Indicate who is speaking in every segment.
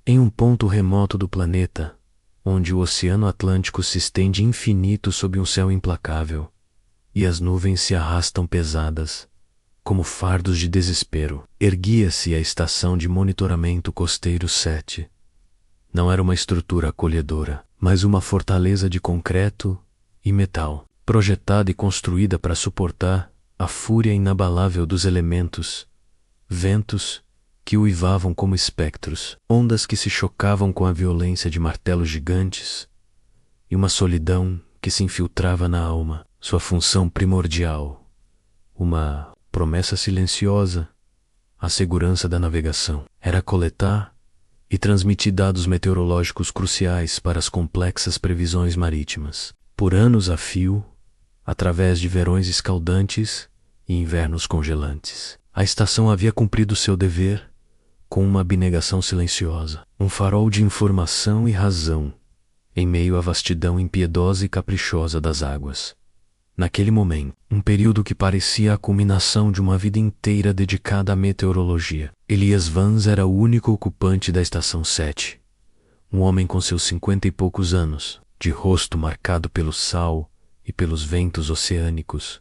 Speaker 1: Em um ponto remoto do planeta, onde o Oceano Atlântico se estende infinito sob um céu implacável, e as nuvens se arrastam pesadas, como fardos de desespero, erguia-se a estação de monitoramento costeiro 7. Não era uma estrutura acolhedora, mas uma fortaleza de concreto e metal, projetada e construída para suportar a fúria inabalável dos elementos, ventos que uivavam como espectros, ondas que se chocavam com a violência de martelos gigantes, e uma solidão que se infiltrava na alma, sua função primordial, uma promessa silenciosa, a segurança da navegação, era coletar e transmitir dados meteorológicos cruciais para as complexas previsões marítimas. Por anos a fio, através de verões escaldantes e invernos congelantes, a estação havia cumprido seu dever com uma abnegação silenciosa, um farol de informação e razão, em meio à vastidão impiedosa e caprichosa das águas. Naquele momento, um período que parecia a culminação de uma vida inteira dedicada à meteorologia, Elias Vance era o único ocupante da estação 7. Um homem com seus 50 e poucos anos, de rosto marcado pelo sal e pelos ventos oceânicos.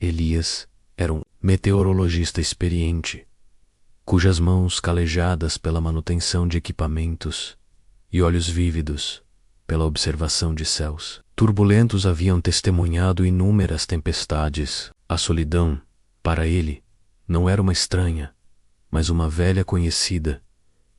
Speaker 1: Elias era um meteorologista experiente, cujas mãos calejadas pela manutenção de equipamentos e olhos vívidos pela observação de céus turbulentos haviam testemunhado inúmeras tempestades. A solidão, para ele, não era uma estranha, mas uma velha conhecida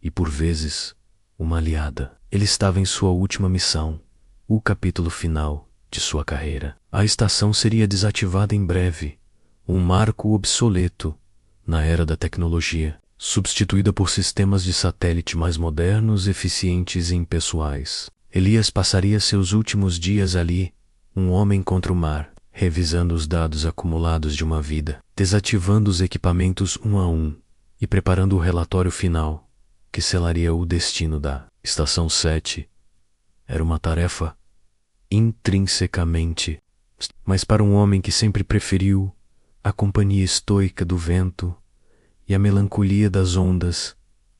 Speaker 1: e, por vezes, uma aliada. Ele estava em sua última missão, o capítulo final de sua carreira. A estação seria desativada em breve, um marco obsoleto na era da tecnologia, substituída por sistemas de satélite mais modernos, eficientes e impessoais. Elias passaria seus últimos dias ali, um homem contra o mar, revisando os dados acumulados de uma vida, desativando os equipamentos um a um e preparando o relatório final, que selaria o destino da Estação 7. Era uma tarefa intrinsecamente, mas para um homem que sempre preferiu a companhia estoica do vento e a melancolia das ondas,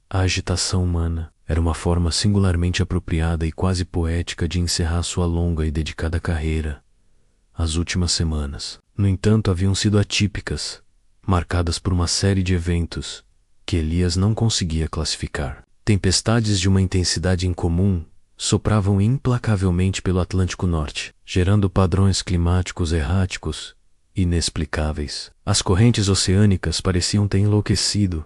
Speaker 1: a agitação humana era uma forma singularmente apropriada e quase poética de encerrar sua longa e dedicada carreira. As últimas semanas, no entanto, haviam sido atípicas, marcadas por uma série de eventos que Elias não conseguia classificar. Tempestades de uma intensidade incomum sopravam implacavelmente pelo Atlântico Norte, gerando padrões climáticos erráticos inexplicáveis. As correntes oceânicas pareciam ter enlouquecido,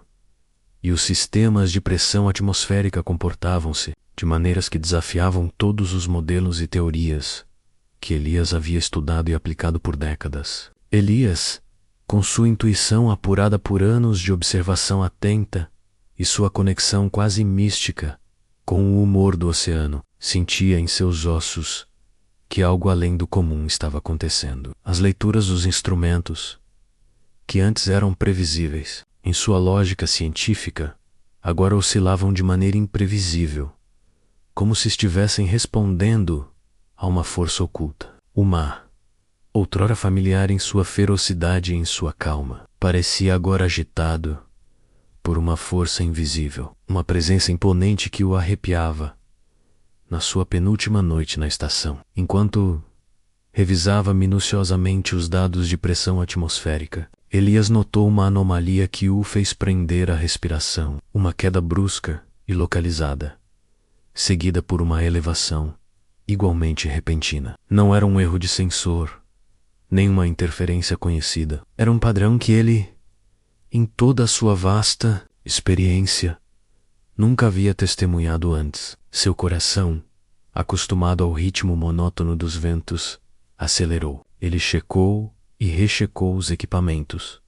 Speaker 1: e os sistemas de pressão atmosférica comportavam-se de maneiras que desafiavam todos os modelos e teorias que Elias havia estudado e aplicado por décadas. Elias, com sua intuição apurada por anos de observação atenta e sua conexão quase mística com o humor do oceano, sentia em seus ossos que algo além do comum estava acontecendo. As leituras dos instrumentos, que antes eram previsíveis em sua lógica científica, agora oscilavam de maneira imprevisível, como se estivessem respondendo a uma força oculta. O mar, outrora familiar em sua ferocidade e em sua calma, parecia agora agitado por uma força invisível, uma presença imponente que o arrepiava. Na sua penúltima noite na estação, enquanto revisava minuciosamente os dados de pressão atmosférica, Elias notou uma anomalia que o fez prender a respiração, uma queda brusca e localizada, seguida por uma elevação igualmente repentina. Não era um erro de sensor, nem uma interferência conhecida. Era um padrão que ele, em toda a sua vasta experiência, nunca havia testemunhado antes. Seu coração, acostumado ao ritmo monótono dos ventos, acelerou. Ele checou e rechecou os equipamentos,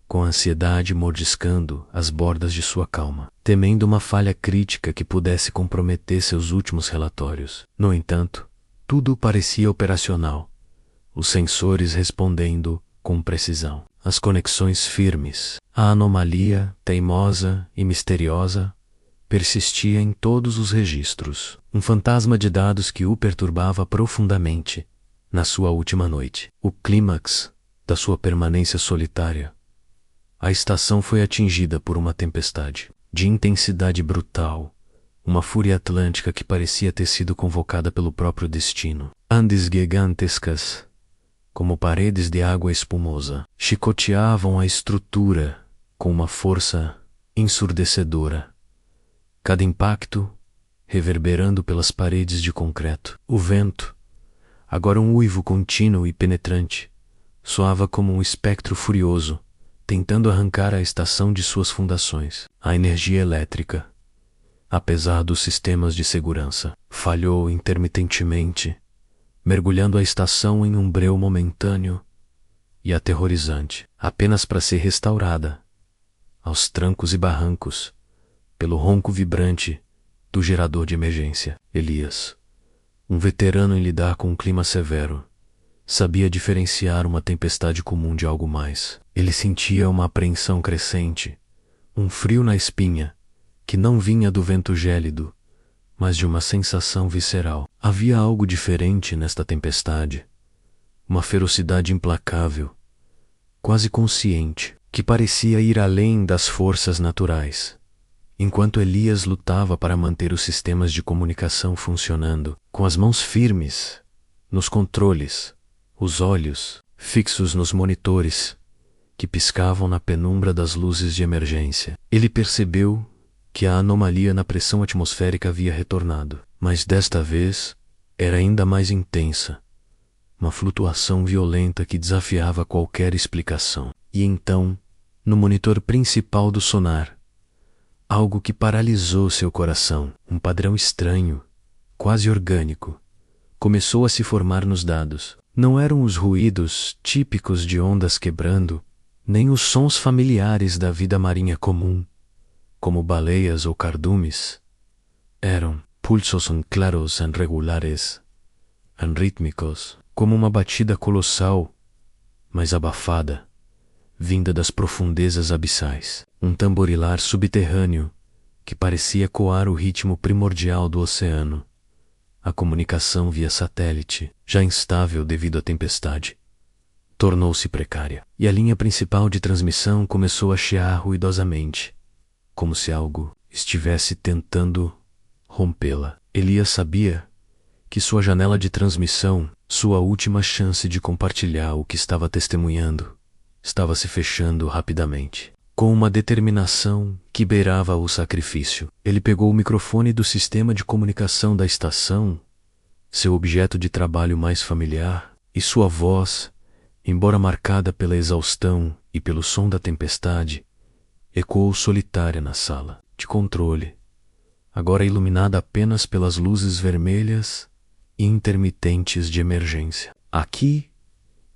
Speaker 1: com ansiedade mordiscando as bordas de sua calma, temendo uma falha crítica que pudesse comprometer seus últimos relatórios. No entanto, tudo parecia operacional, os sensores respondendo com precisão, as conexões firmes. A anomalia, teimosa e misteriosa, persistia em todos os registros, um fantasma de dados que o perturbava profundamente na sua última noite. O clímax da sua permanência solitária, a estação foi atingida por uma tempestade de intensidade brutal uma fúria atlântica que parecia ter sido convocada pelo próprio destino. Andes gigantescas, como paredes de água espumosa, chicoteavam a estrutura com uma força ensurdecedora. Cada impacto reverberando pelas paredes de concreto. O vento, agora um uivo contínuo e penetrante, soava como um espectro furioso, tentando arrancar a estação de suas fundações. A energia elétrica, apesar dos sistemas de segurança, falhou intermitentemente, mergulhando a estação em um breu momentâneo e aterrorizante, apenas para ser restaurada, aos trancos e barrancos, pelo ronco vibrante do gerador de emergência. Elias, um veterano em lidar com um clima severo, sabia diferenciar uma tempestade comum de algo mais. Ele sentia uma apreensão crescente, um frio na espinha, que não vinha do vento gélido, mas de uma sensação visceral. Havia algo diferente nesta tempestade, uma ferocidade implacável, quase consciente, que parecia ir além das forças naturais. Enquanto Elias lutava para manter os sistemas de comunicação funcionando, com as mãos firmes nos controles, os olhos fixos nos monitores que piscavam na penumbra das luzes de emergência, ele percebeu que a anomalia na pressão atmosférica havia retornado, mas desta vez era ainda mais intensa, uma flutuação violenta que desafiava qualquer explicação. E então, no monitor principal do sonar, algo que paralisou seu coração, um padrão estranho, quase orgânico, começou a se formar nos dados. Não eram os ruídos típicos de ondas quebrando, nem os sons familiares da vida marinha comum, como baleias ou cardumes. Eram pulsos claros e regulares, rítmicos, como uma batida colossal, mas abafada, vinda das profundezas abissais. Um tamborilar subterrâneo que parecia ecoar o ritmo primordial do oceano. A comunicação via satélite, já instável devido à tempestade, tornou-se precária, e a linha principal de transmissão começou a chiar ruidosamente, como se algo estivesse tentando rompê-la. Elias sabia que sua janela de transmissão, sua última chance de compartilhar o que estava testemunhando, estava se fechando rapidamente. Com uma determinação que beirava o sacrifício, ele pegou o microfone do sistema de comunicação da estação, seu objeto de trabalho mais familiar, e sua voz, embora marcada pela exaustão e pelo som da tempestade, ecoou solitária na sala de controle, agora iluminada apenas pelas luzes vermelhas e intermitentes de emergência. Aqui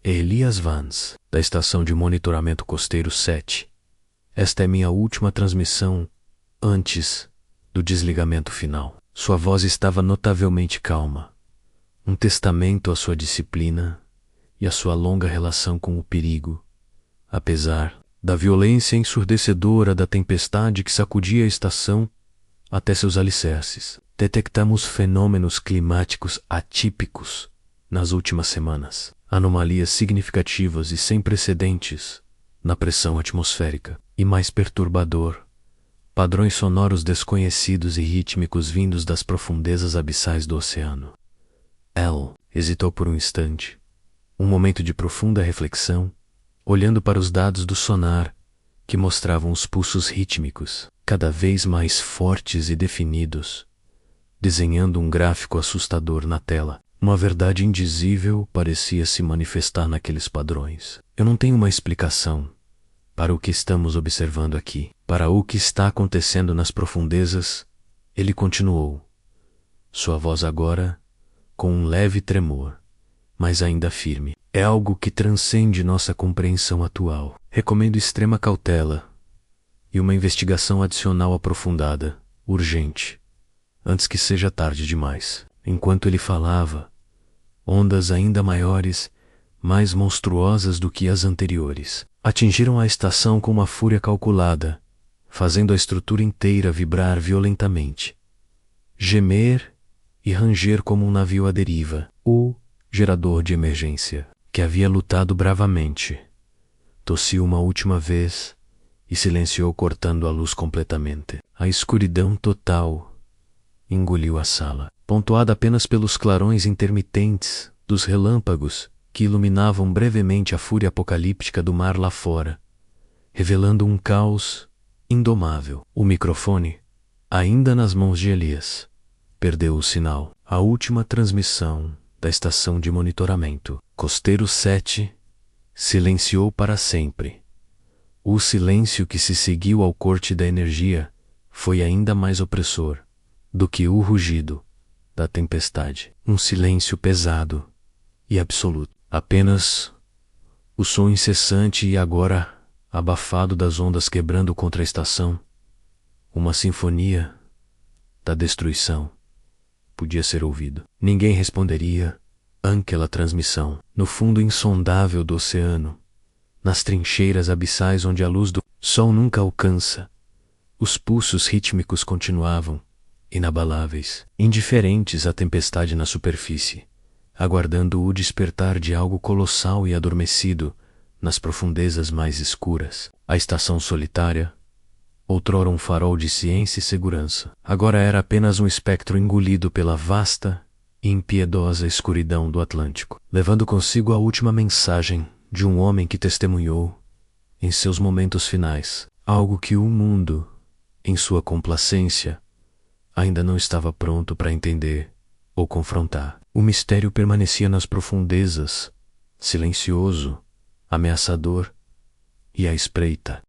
Speaker 1: é Elias Vance, da estação de monitoramento costeiro 7. Esta é minha última transmissão antes do desligamento final. Sua voz estava notavelmente calma, um testamento à sua disciplina e à sua longa relação com o perigo, apesar da violência ensurdecedora da tempestade que sacudia a estação até seus alicerces. Detectamos fenômenos climáticos atípicos nas últimas semanas, anomalias significativas e sem precedentes na pressão atmosférica. E mais perturbador, padrões sonoros desconhecidos e rítmicos vindos das profundezas abissais do oceano. Elle hesitou por um instante, um momento de profunda reflexão, olhando para os dados do sonar que mostravam os pulsos rítmicos, cada vez mais fortes e definidos, desenhando um gráfico assustador na tela. Uma verdade indizível parecia se manifestar naqueles padrões. Eu não tenho uma explicação para o que estamos observando aqui, para o que está acontecendo nas profundezas, ele continuou, sua voz agora com um leve tremor, mas ainda firme. É algo que transcende nossa compreensão atual. Recomendo extrema cautela e uma investigação adicional aprofundada, urgente, antes que seja tarde demais. Enquanto ele falava, ondas ainda maiores, mais monstruosas do que as anteriores, atingiram a estação com uma fúria calculada, fazendo a estrutura inteira vibrar violentamente, gemer e ranger como um navio à deriva. O gerador de emergência, que havia lutado bravamente, tossiu uma última vez e silenciou, cortando a luz completamente. A escuridão total engoliu a sala, pontuada apenas pelos clarões intermitentes dos relâmpagos que iluminavam brevemente a fúria apocalíptica do mar lá fora, revelando um caos indomável. O microfone, ainda nas mãos de Elias, perdeu o sinal. A última transmissão da estação de monitoramento, Costeiro 7, silenciou para sempre. O silêncio que se seguiu ao corte da energia foi ainda mais opressor do que o rugido da tempestade. Um silêncio pesado e absoluto. Apenas o som incessante e agora abafado das ondas quebrando contra a estação. Uma sinfonia da destruição podia ser ouvido. Ninguém responderia àquela transmissão. No fundo insondável do oceano, nas trincheiras abissais onde a luz do sol nunca alcança, os pulsos rítmicos continuavam, inabaláveis, indiferentes à tempestade na superfície, aguardando o despertar de algo colossal e adormecido nas profundezas mais escuras. A estação solitária, outrora um farol de ciência e segurança, agora era apenas um espectro engolido pela vasta e impiedosa escuridão do Atlântico, levando consigo a última mensagem de um homem que testemunhou, em seus momentos finais, algo que o mundo, em sua complacência, ainda não estava pronto para entender ou confrontar. O mistério permanecia nas profundezas, silencioso, ameaçador e à espreita.